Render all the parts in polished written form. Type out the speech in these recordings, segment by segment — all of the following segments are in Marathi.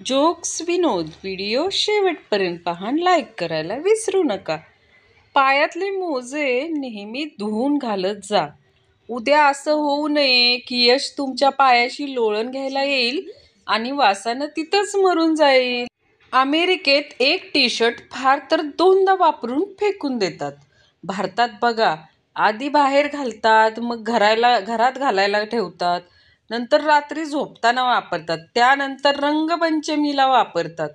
जोक्स विनोद व्हिडिओ शेवटपर्यंत पहा, लाईक करायला विसरू नका. पायातले मोजे नेहमी धुवून घालत जा. उद्या असं होऊ नये की यश तुमच्या पायाशी लोळण घ्यायला येईल आणि वासानं तिथंच मरून जाईल. अमेरिकेत एक टी शर्ट फार तर 2दा वापरून फेकून देतात. भारतात बघा, आधी बाहेर घालतात, मग घरात घालायला ठेवतात, नंतर रात्री झोपताना वापरतात, त्यानंतर रंगपंचमीला वापरतात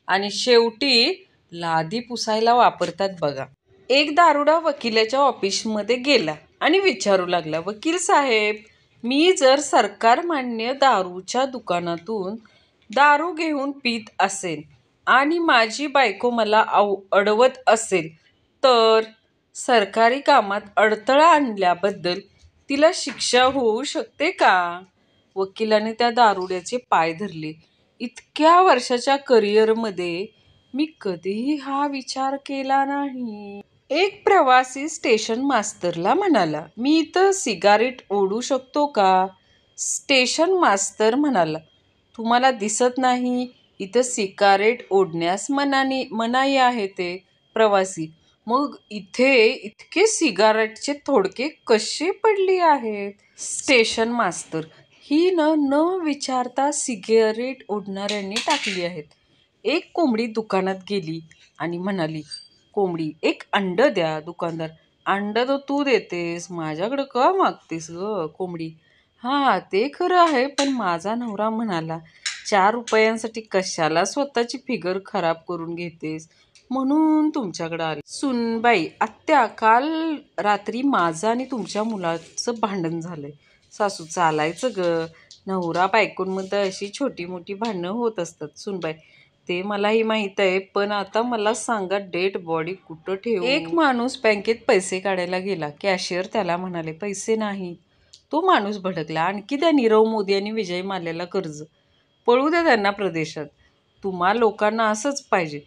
आणि शेवटी लादी पुसायला वापरतात बघा. एक दारुडा वकिलाच्या ऑफिसमध्ये गेला आणि विचारू लागला, वकील साहेब, मी जर सरकारमान्य दारूच्या दुकानातून दारू घेऊन पित असेन आणि माझी बायको मला अडवत असेल तर सरकारी कामात अडथळा आणल्याबद्दल तिला शिक्षा होऊ शकते का? वकिलाने त्या दारुड्याचे पाय धरले. इतक्या वर्षाच्या करिअरमध्ये मी कधीही हा विचार केला नाही. एक प्रवासी स्टेशन मास्तरला म्हणाला, मी इथं सिगारेट ओढू शकतो का? स्टेशन मास्तर म्हणाला, तुम्हाला दिसत नाही इथं सिगारेट ओढण्यास मनाई आहे ते? प्रवासी, मग इथे इतके सिगारेटचे थोडके कसे पडले आहेत? स्टेशन मास्तर, ही न विचारता सिगारेट ओढणाऱ्यांनी टाकली आहेत. एक कोंबडी दुकानात गेली आणि म्हणाली, कोंबडी, एक अंड द्या. दुकानदार, अंड तर तू देतेस, माझ्याकडं का मागतेस ग? कोंबडी, हा ते खरं आहे, पण माझा नवरा म्हणाला 4 रुपयांसाठी कशाला स्वतःची फिगर खराब करून घेतेस, म्हणून तुमच्याकडे आले. सुनबाई, आत्या, काल रात्री माझं आणि तुमच्या मुलाचं भांडण झालंय. सासू, चालायचं ग, नवरा बायकोंमध्ये अशी छोटी मोठी भांडणं होत असतात. सुनबाई, ते मलाही माहीत आहे, पण आता मला सांगा, डेड बॉडी कुठं ठेवू? एक माणूस बँकेत पैसे काढायला गेला. कॅशियर त्याला म्हणाले, पैसे नाहीत. तो माणूस भडकला, आणखी द्या नीरव मोदी आणि विजय माल्याला कर्ज, पळू द्या त्यांना प्रदेशात. तुम्हा लोकांना असंच पाहिजे.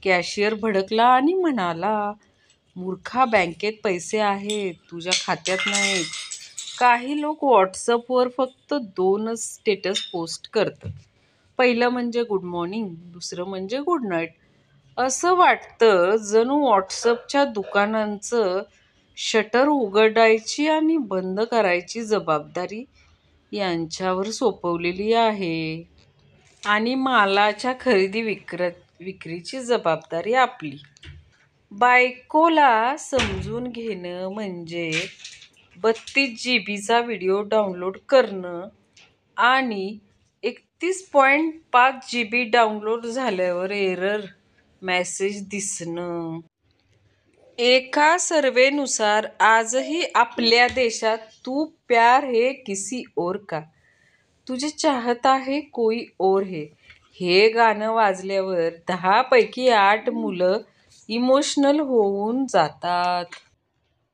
कॅशियर भडकला आणि म्हणाला, मूर्खा, बँकेत पैसे आहेत, तुझ्या खात्यात नाहीत. काही लोक व्हॉट्सअपवर फक्त 2च स्टेटस पोस्ट करतात. पहिलं म्हणजे गुड मॉर्निंग, दुसरं म्हणजे गुड नाईट. असं वाटतं जणू व्हॉट्सअपच्या दुकानांचं शटर उघडायची आणि बंद करायची जबाबदारी यांच्यावर सोपवलेली आहे आणि मालाच्या खरेदी विक्रीची जबाबदारी आपली. बायकोला समजून घेणं म्हणजे 32 GB व्हिडिओ डाउनलोड करणं आणि 31.5 GB डाउनलोड झाल्यावर एरर मेसेज दिसणं. एका सर्वेनुसार आजही आपल्या देशात तू प्यार है किसी और का, तुझे चाहता है कोई और है, हे गाणं वाजल्यावर 10 पैकी 8 मुलं इमोशनल होऊन जातात.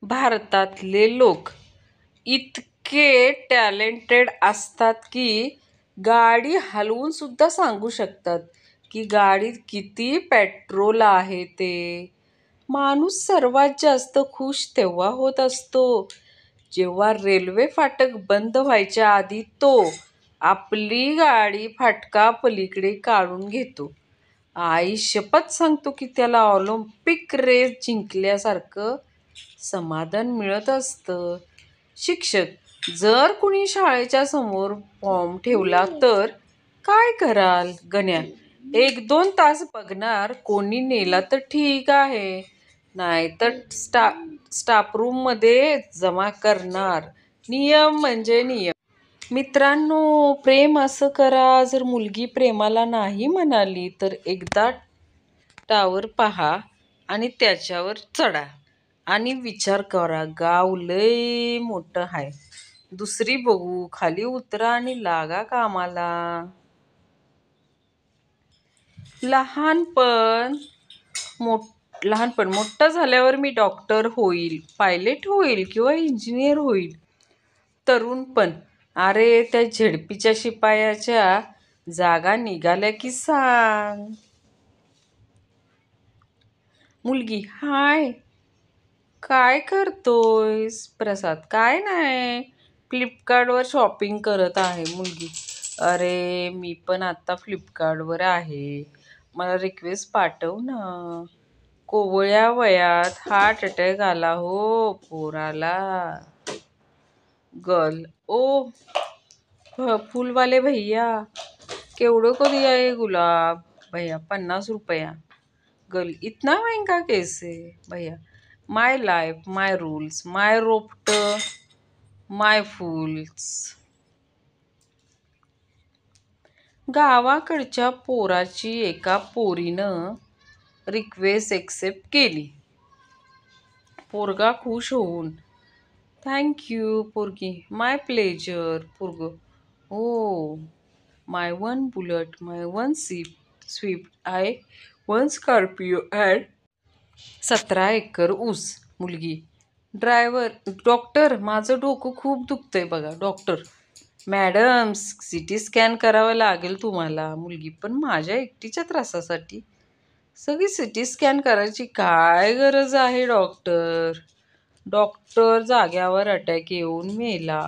भारतातले लोक इतके टॅलेंटेड असतात की गाडी हलवून सुद्धा सांगू शकतात की गाडीत किती पेट्रोल आहे ते. माणूस सर्वात जास्त खुश तेव्हा होत असतो जेव्हा रेल्वे फाटक बंद व्हायच्या आधी तो आपली गाडी फाटका पलीकडे काढून घेतो. आई शपथ सांगतो की त्याला ऑलिम्पिक रेस जिंकल्यासारखं समाधान मिळत असतं. शिक्षक, जर कुणी शाळेच्या समोर बॉम्ब ठेवला तर काय कराल? गण्या, 1-2 तास बघणार, कोणी नेला तर ठीक आहे, नाहीतर स्टाफरूम मध्ये जमा करणार. नियम म्हणजे नियम. मित्रांनो, प्रेम असं करा, जर मुलगी प्रेमाला नाही म्हणाली तर एकदा टावर पहा आणि त्याच्यावर चढा आणि विचार करा, गाव लय मोठं आहे, दुसरी बघू, खाली उतरा आणि लागा कामाला. लहानपण मोठं झाल्यावर मी डॉक्टर होईल, पायलट होईल किंवा इंजिनियर होईल. तरुणपण, अरे त्या झेडपीच्या शिपायाच्या जागा निघाल्या की सांग. मुलगी, हाय, काय करतोयस? प्रसाद, काय नाही, फ्लिपकार्टवर शॉपिंग करत आहे. मुलगी, अरे मी पण आता फ्लिपकार्टवर आहे. मला रिक्वेस्ट पाठव ना. कोवळ्या वयात हार्ट अटॅक आला हो पोराला. गर्ल ओ फूलवाले भैया, केवढं कधी आहे गुलाब? भैया 50 रुपया. गर्ल इतना महंगा कैसे? भैया माय लाईफ माय रूल्स माय रोपट माय फूल्स. गावाकडच्या पोराची एका पोरीनं रिक्वेस्ट एक्सेप्ट केली. पोरगा खुश होऊन थँक्यू पोरगी, माय प्लेजर. पोरग oh my one bullet, my one Swift, I one Scorpio and 17 acre ऊस. मुलगी ड्रायव्हर डॉक्टर माझं डोकं खूप दुखतंय बघा. डॉक्टर मॅडम सिटी स्कॅन करावं लागेल तुम्हाला. मुलगी पण माझ्या एकटीच्या त्रासासाठी सगळी सिटी स्कॅन करायची काय गरज आहे डॉक्टर? डॉक्टर जाग्यावर अटॅक येऊन मेला.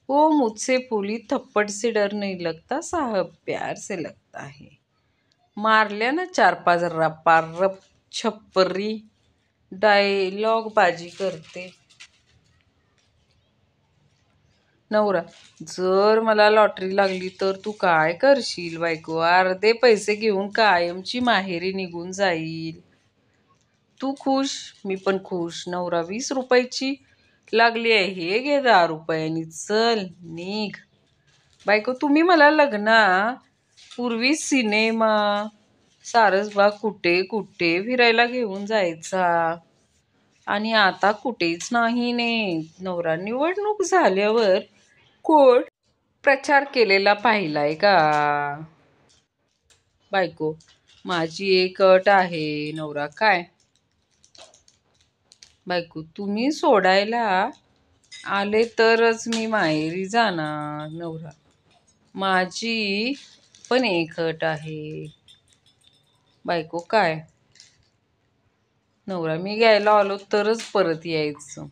वो मुझसे फुली थप्पड से डर नहीं लगता साहब, प्यार से लगता है. मारल्या ना 4-5 रपारप छप्परी. डायलॉग बाजी करते. नवरा जर मला लॉटरी लागली तर तू काय करशील बायको? अर्धे पैसे घेऊन कायमची माहेरी निघून जाईल. तू खुश मी पण खुश. नवरा 20 रुपयाची लागली आहे, हे घे 10 रुपयांनी, चल निघ. बायको तुम्ही मला लग्ना पूर्वी सिनेमा सारसबाग कुठे कुठे फिरायला घेऊन जायचा आणि आता कुठेच नाही ने. नवरा निवडणूक झाल्यावर कोण प्रचार केलेला पाहिलाय का? बायको माझी एक अट आहे. नवरा काय? बायको तुम्ही सोडायला आले तरच मी माहेरी जाणार. नवरा माझी पण एक अट आहे. बायको काय? नवरा मी घ्यायला आलो तरच परत यायचं.